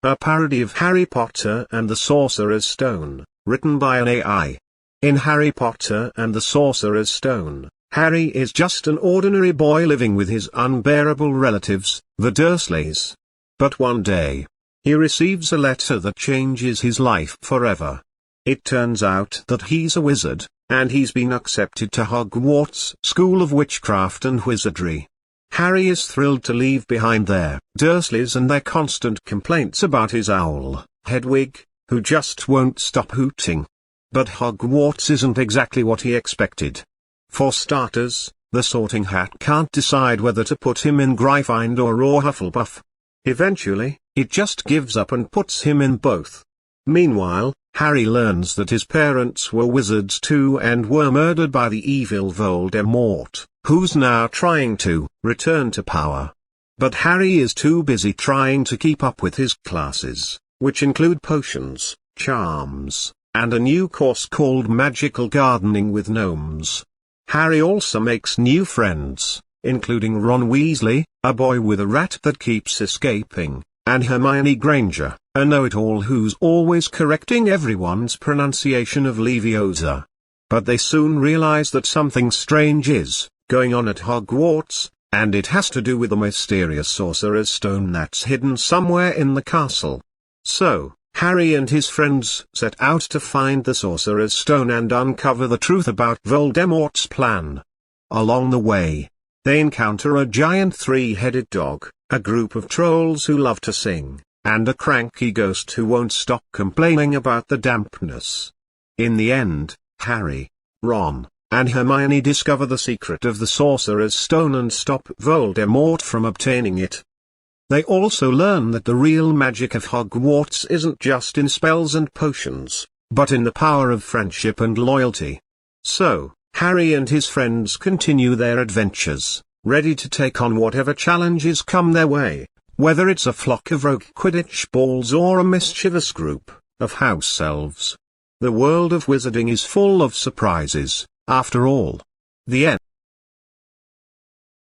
A parody of Harry Potter and the Sorcerer's Stone, written by an AI. In Harry Potter and the Sorcerer's Stone, Harry is just an ordinary boy living with his unbearable relatives, the Dursleys. But one day, he receives a letter that changes his life forever. It turns out that he's a wizard, and he's been accepted to Hogwarts School of Witchcraft and Wizardry. Harry is thrilled to leave behind their Dursleys and their constant complaints about his owl, Hedwig, who just won't stop hooting. But Hogwarts isn't exactly what he expected. For starters, the Sorting Hat can't decide whether to put him in Gryffindor or Hufflepuff. Eventually, it just gives up and puts him in both. Meanwhile, Harry learns that his parents were wizards too and were murdered by the evil Voldemort, who's now trying to return to power. But Harry is too busy trying to keep up with his classes, which include potions, charms, and a new course called Magical Gardening with Gnomes. Harry also makes new friends, including Ron Weasley, a boy with a rat that keeps escaping, and Hermione Granger, a know-it-all who's always correcting everyone's pronunciation of Leviosa. But they soon realize that something strange is going on at Hogwarts, and it has to do with a mysterious Sorcerer's Stone that's hidden somewhere in the castle. So, Harry and his friends set out to find the Sorcerer's Stone and uncover the truth about Voldemort's plan. Along the way, they encounter a giant three-headed dog, a group of trolls who love to sing, and a cranky ghost who won't stop complaining about the dampness. In the end, Harry, Ron, and Hermione discover the secret of the Sorcerer's Stone and stop Voldemort from obtaining it. They also learn that the real magic of Hogwarts isn't just in spells and potions, but in the power of friendship and loyalty. So, Harry and his friends continue their adventures, ready to take on whatever challenges come their way, whether it's a flock of rogue Quidditch balls or a mischievous group of house elves. The world of wizarding is full of surprises, after all. The end.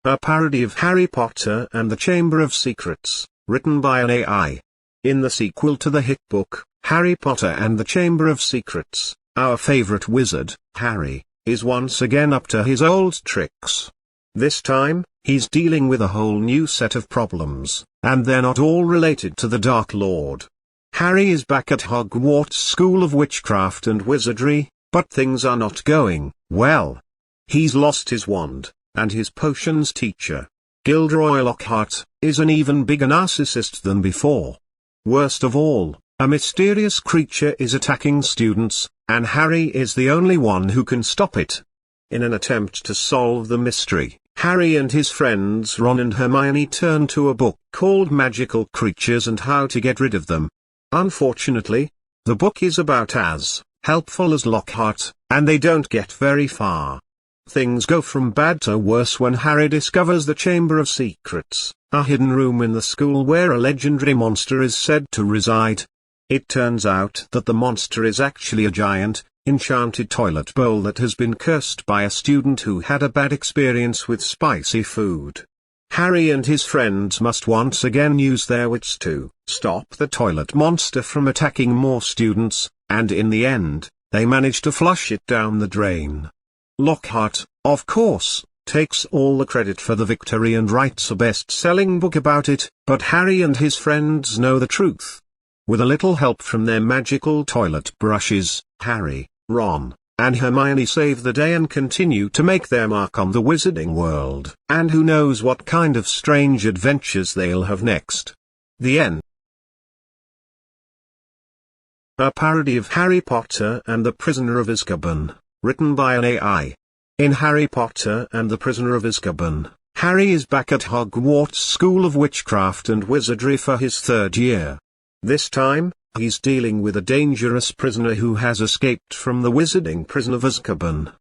A parody of Harry Potter and the Chamber of Secrets, written by an AI. In the sequel to the hit book, Harry Potter and the Chamber of Secrets, our favorite wizard, Harry, is once again up to his old tricks. This time, he's dealing with a whole new set of problems, and they're not all related to the Dark Lord. Harry is back at Hogwarts School of Witchcraft and Wizardry, but things are not going well. He's lost his wand, and his potions teacher, Gilderoy Lockhart, is an even bigger narcissist than before. Worst of all, a mysterious creature is attacking students, and Harry is the only one who can stop it. In an attempt to solve the mystery, Harry and his friends Ron and Hermione turn to a book called Magical Creatures and How to Get Rid of Them. Unfortunately, the book is about as helpful as Lockhart, and they don't get very far. Things go from bad to worse when Harry discovers the Chamber of Secrets, a hidden room in the school where a legendary monster is said to reside. It turns out that the monster is actually a giant, enchanted toilet bowl that has been cursed by a student who had a bad experience with spicy food. Harry and his friends must once again use their wits to stop the toilet monster from attacking more students, and in the end, they manage to flush it down the drain. Lockhart, of course, takes all the credit for the victory and writes a best-selling book about it, but Harry and his friends know the truth. With a little help from their magical toilet brushes, Harry, Ron, and Hermione save the day and continue to make their mark on the wizarding world. And who knows what kind of strange adventures they'll have next. The end. A parody of Harry Potter and the Prisoner of Azkaban, written by an AI. In Harry Potter and the Prisoner of Azkaban, Harry is back at Hogwarts School of Witchcraft and Wizardry for his third year. This time, he's dealing with a dangerous prisoner who has escaped from the wizarding prison of Azkaban.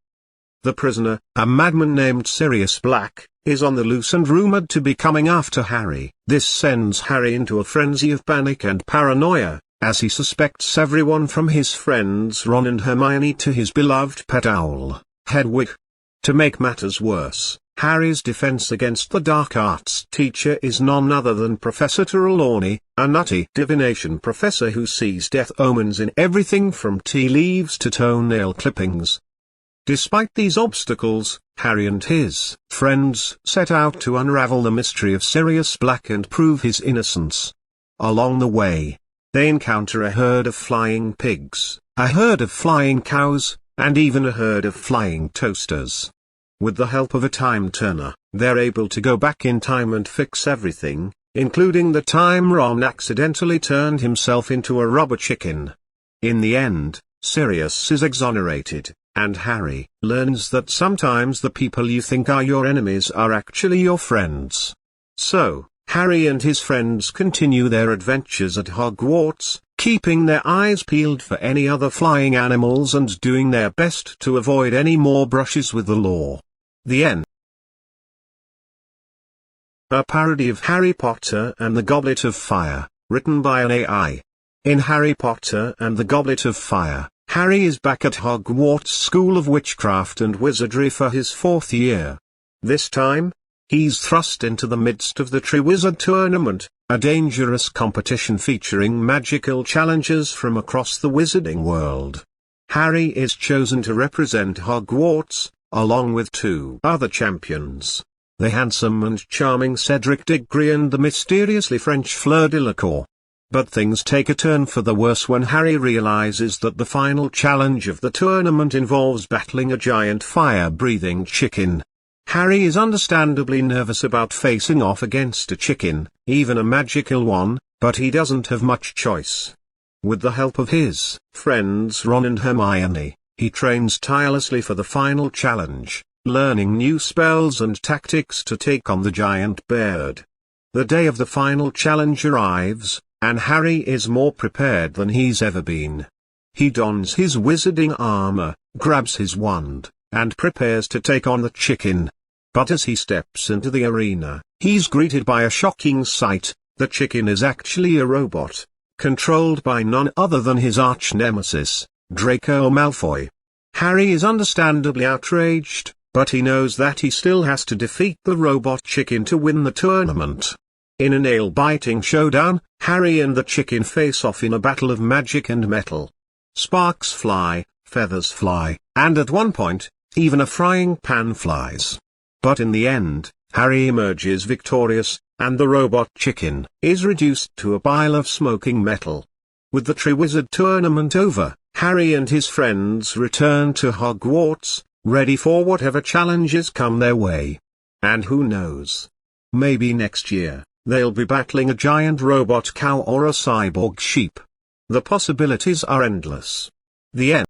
The prisoner, a madman named Sirius Black, is on the loose and rumored to be coming after Harry. This sends Harry into a frenzy of panic and paranoia, as he suspects everyone from his friends Ron and Hermione to his beloved pet owl, Hedwig. To make matters worse, Harry's defense against the dark arts teacher is none other than Professor Trelawney, a nutty divination professor who sees death omens in everything from tea leaves to toenail clippings. Despite these obstacles, Harry and his friends set out to unravel the mystery of Sirius Black and prove his innocence. Along the way, they encounter a herd of flying pigs, a herd of flying cows, and even a herd of flying toasters. With the help of a time turner, they're able to go back in time and fix everything, including the time Ron accidentally turned himself into a rubber chicken. In the end, Sirius is exonerated, and Harry learns that sometimes the people you think are your enemies are actually your friends. So, Harry and his friends continue their adventures at Hogwarts, keeping their eyes peeled for any other flying animals and doing their best to avoid any more brushes with the law. The end. A parody of Harry Potter and the Goblet of Fire, written by an AI. In Harry Potter and the Goblet of Fire, Harry is back at Hogwarts School of Witchcraft and Wizardry for his 4th year. This time, he's thrust into the midst of the Triwizard Tournament, a dangerous competition featuring magical challengers from across the wizarding world. Harry is chosen to represent Hogwarts, along with 2 other champions, the handsome and charming Cedric Diggory and the mysteriously French Fleur Delacour. But things take a turn for the worse when Harry realizes that the final challenge of the tournament involves battling a giant fire-breathing chicken. Harry is understandably nervous about facing off against a chicken, even a magical one, but he doesn't have much choice. With the help of his friends Ron and Hermione, he trains tirelessly for the final challenge, learning new spells and tactics to take on the giant bird. The day of the final challenge arrives, and Harry is more prepared than he's ever been. He dons his wizarding armor, grabs his wand, and prepares to take on the chicken. But as he steps into the arena, he's greeted by a shocking sight. The chicken is actually a robot, controlled by none other than his arch-nemesis, Draco Malfoy. Harry is understandably outraged, but he knows that he still has to defeat the robot chicken to win the tournament. In a nail-biting showdown, Harry and the chicken face off in a battle of magic and metal. Sparks fly, feathers fly, and at one point, even a frying pan flies. But in the end, Harry emerges victorious, and the robot chicken is reduced to a pile of smoking metal. With the Triwizard Tournament over, Harry and his friends return to Hogwarts, ready for whatever challenges come their way. And who knows? Maybe next year, they'll be battling a giant robot cow or a cyborg sheep. The possibilities are endless. The end.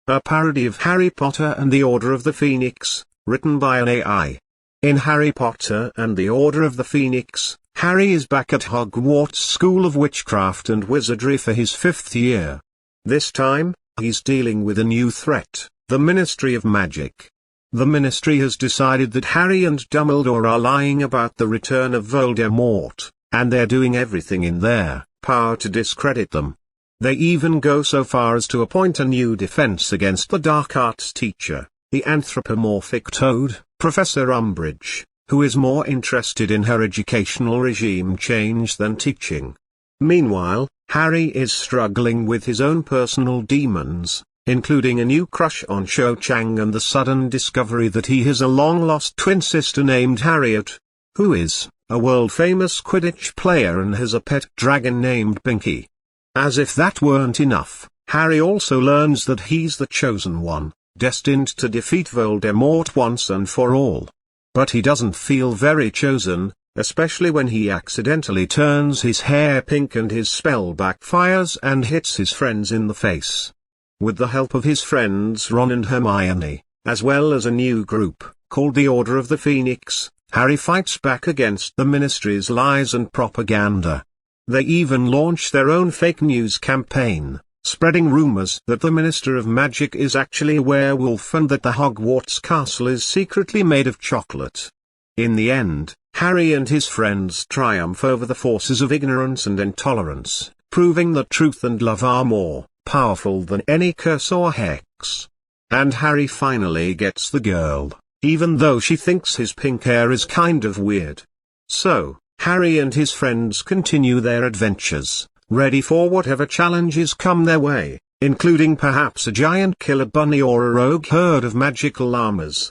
A parody of Harry Potter and the Order of the Phoenix, written by an AI. In Harry Potter and the Order of the Phoenix, Harry is back at Hogwarts School of Witchcraft and Wizardry for his 5th year. This time, he's dealing with a new threat, the Ministry of Magic. The Ministry has decided that Harry and Dumbledore are lying about the return of Voldemort, and they're doing everything in their power to discredit them. They even go so far as to appoint a new defense against the dark arts teacher, the anthropomorphic toad, Professor Umbridge, who is more interested in her educational regime change than teaching. Meanwhile, Harry is struggling with his own personal demons, including a new crush on Cho Chang and the sudden discovery that he has a long-lost twin sister named Harriet, who is a world-famous Quidditch player and has a pet dragon named Binky. As if that weren't enough, Harry also learns that he's the chosen one, destined to defeat Voldemort once and for all. But he doesn't feel very chosen, especially when he accidentally turns his hair pink and his spell backfires and hits his friends in the face. With the help of his friends Ron and Hermione, as well as a new group, called the Order of the Phoenix, Harry fights back against the Ministry's lies and propaganda. They even launch their own fake news campaign, spreading rumors that the Minister of Magic is actually a werewolf and that the Hogwarts castle is secretly made of chocolate. In the end, Harry and his friends triumph over the forces of ignorance and intolerance, proving that truth and love are more powerful than any curse or hex. and Harry finally gets the girl, even though she thinks his pink hair is kind of weird. So, Harry and his friends continue their adventures, ready for whatever challenges come their way, including perhaps a giant killer bunny or a rogue herd of magical llamas.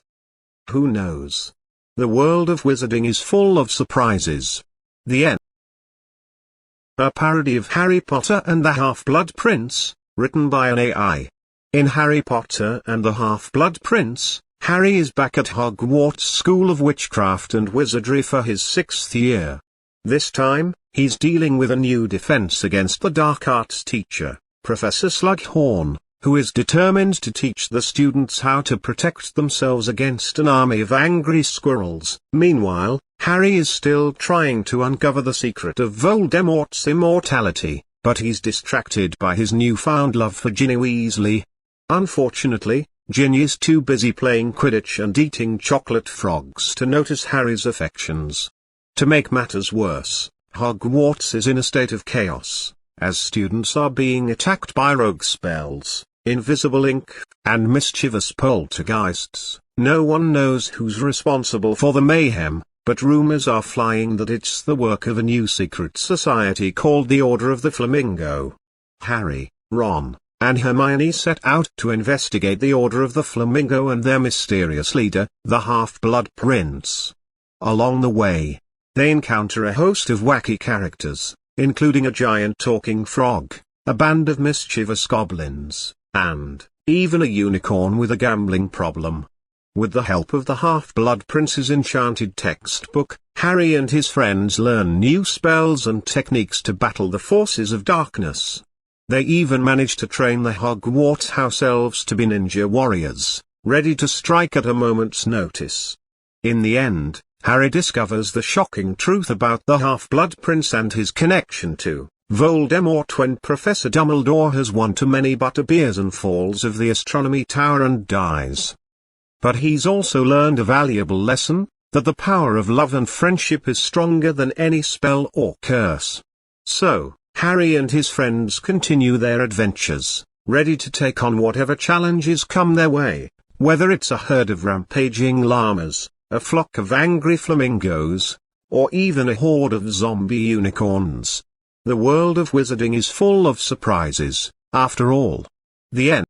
Who knows? The world of wizarding is full of surprises. The end. A parody of Harry Potter and the Half-Blood Prince, written by an AI. In Harry Potter and the Half-Blood Prince, Harry is back at Hogwarts School of Witchcraft and Wizardry for his 6th year. This time, he's dealing with a new defense against the dark arts teacher, Professor Slughorn, who is determined to teach the students how to protect themselves against an army of angry squirrels. Meanwhile, Harry is still trying to uncover the secret of Voldemort's immortality, but he's distracted by his newfound love for Ginny Weasley. Unfortunately, Ginny is too busy playing Quidditch and eating chocolate frogs to notice Harry's affections. To make matters worse, Hogwarts is in a state of chaos, as students are being attacked by rogue spells, invisible ink, and mischievous poltergeists. No one knows who's responsible for the mayhem, but rumors are flying that it's the work of a new secret society called the Order of the Flamingo. Harry, Ron, and Hermione set out to investigate the Order of the Flamingo and their mysterious leader, the Half-Blood Prince. Along the way, they encounter a host of wacky characters, including a giant talking frog, a band of mischievous goblins, and even a unicorn with a gambling problem. With the help of the Half-Blood Prince's enchanted textbook, Harry and his friends learn new spells and techniques to battle the forces of darkness. They even manage to train the Hogwarts house elves to be ninja warriors, ready to strike at a moment's notice. In the end, Harry discovers the shocking truth about the Half-Blood Prince and his connection to Voldemort when Professor Dumbledore has one too many butterbeers and falls of the astronomy tower and dies. But he's also learned a valuable lesson, that the power of love and friendship is stronger than any spell or curse. So, Harry and his friends continue their adventures, ready to take on whatever challenges come their way, whether it's a herd of rampaging llamas, a flock of angry flamingos, or even a horde of zombie unicorns. The world of wizarding is full of surprises, after all. The end.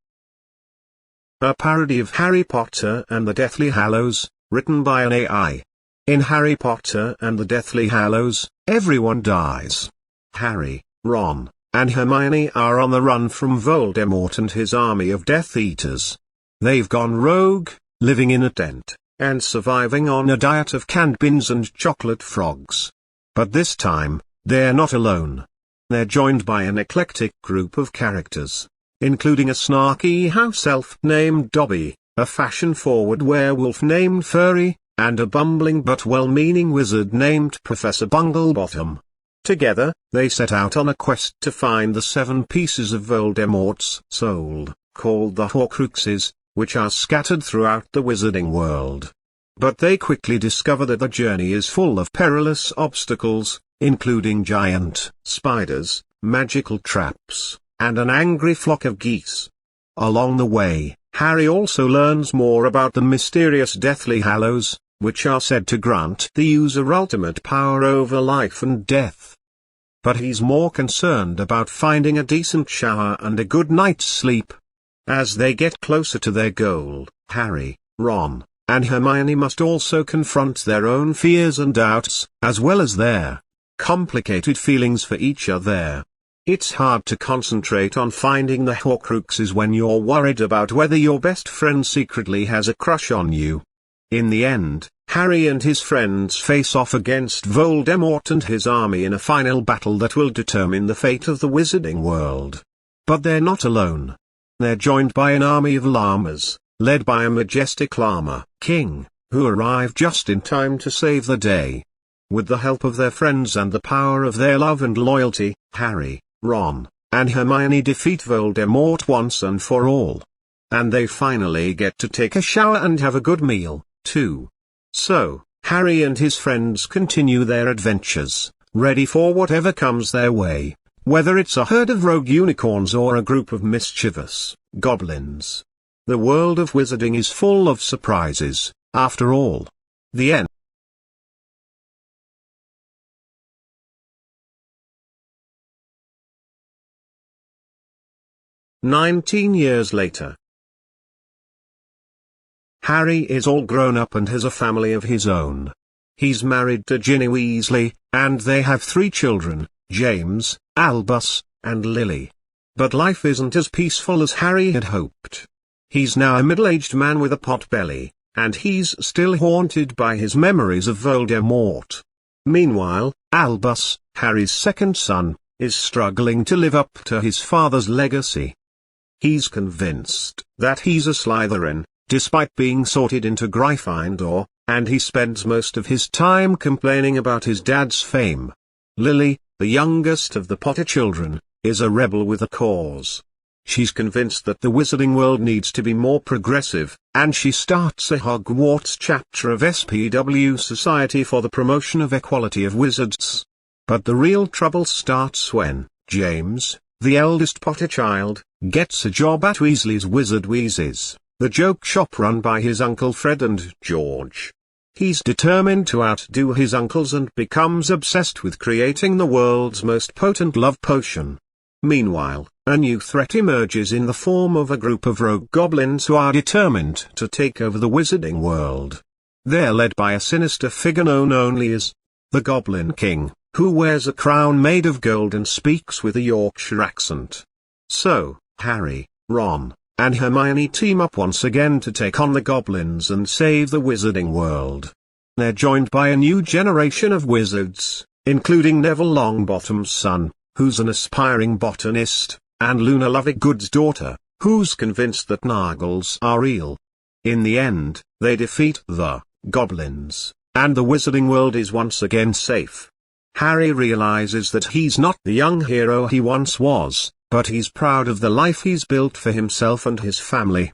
A parody of Harry Potter and the Deathly Hallows, written by an AI. In Harry Potter and the Deathly Hallows, everyone dies. Harry, Ron, and Hermione are on the run from Voldemort and his army of Death Eaters. They've gone rogue, living in a tent, and surviving on a diet of canned beans and chocolate frogs. But this time, they're not alone. They're joined by an eclectic group of characters, including a snarky house elf named Dobby, a fashion-forward werewolf named Furry, and a bumbling but well-meaning wizard named Professor Bunglebottom. Together, they set out on a quest to find the 7 pieces of Voldemort's soul, called the Horcruxes, which are scattered throughout the wizarding world. But they quickly discover that the journey is full of perilous obstacles, including giant spiders, magical traps, and an angry flock of geese. Along the way, Harry also learns more about the mysterious Deathly Hallows, which are said to grant the user ultimate power over life and death. But he's more concerned about finding a decent shower and a good night's sleep. As they get closer to their goal, Harry, Ron, and Hermione must also confront their own fears and doubts, as well as their complicated feelings for each other. It's hard to concentrate on finding the Horcruxes when you're worried about whether your best friend secretly has a crush on you. In the end, Harry and his friends face off against Voldemort and his army in a final battle that will determine the fate of the wizarding world. But they're not alone. They're joined by an army of llamas, led by a majestic llama king, who arrive just in time to save the day. With the help of their friends and the power of their love and loyalty, Harry, Ron, and Hermione defeat Voldemort once and for all. And they finally get to take a shower and have a good meal, too. So, Harry and his friends continue their adventures, ready for whatever comes their way, whether it's a herd of rogue unicorns or a group of mischievous goblins. The world of wizarding is full of surprises, after all. The end. "19 years later. Harry is all grown up and has a family of his own. He's married to Ginny Weasley, and they have 3 children, James, Albus, and Lily. But life isn't as peaceful as Harry had hoped. He's now a middle-aged man with a pot-belly, and he's still haunted by his memories of Voldemort. Meanwhile, Albus, Harry's second son, is struggling to live up to his father's legacy. He's convinced that he's a Slytherin, despite being sorted into Gryffindor, and he spends most of his time complaining about his dad's fame. Lily, the youngest of the Potter children, is a rebel with a cause. She's convinced that the wizarding world needs to be more progressive, and she starts a Hogwarts chapter of SPW Society for the Promotion of Equality of Wizards. But the real trouble starts when James, the eldest Potter child, gets a job at Weasley's Wizard Wheezes, the joke shop run by his Uncle Fred and George. He's determined to outdo his uncles and becomes obsessed with creating the world's most potent love potion. Meanwhile, a new threat emerges in the form of a group of rogue goblins who are determined to take over the wizarding world. They're led by a sinister figure known only as the Goblin King, who wears a crown made of gold and speaks with a Yorkshire accent. So, Harry, Ron, and Hermione team up once again to take on the goblins and save the wizarding world. They're joined by a new generation of wizards, including Neville Longbottom's son, who's an aspiring botanist, and Luna Lovegood's daughter, who's convinced that Nargles are real. In the end, they defeat the goblins, and the wizarding world is once again safe. Harry realizes that he's not the young hero he once was, but he's proud of the life he's built for himself and his family.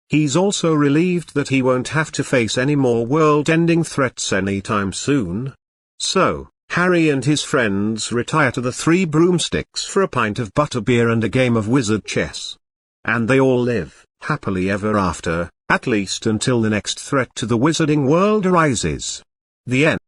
He's also relieved that he won't have to face any more world-ending threats anytime soon. So, Harry and his friends retire to the Three Broomsticks for a pint of butterbeer and a game of wizard chess. And they all live happily ever after, at least until the next threat to the wizarding world arises. The end.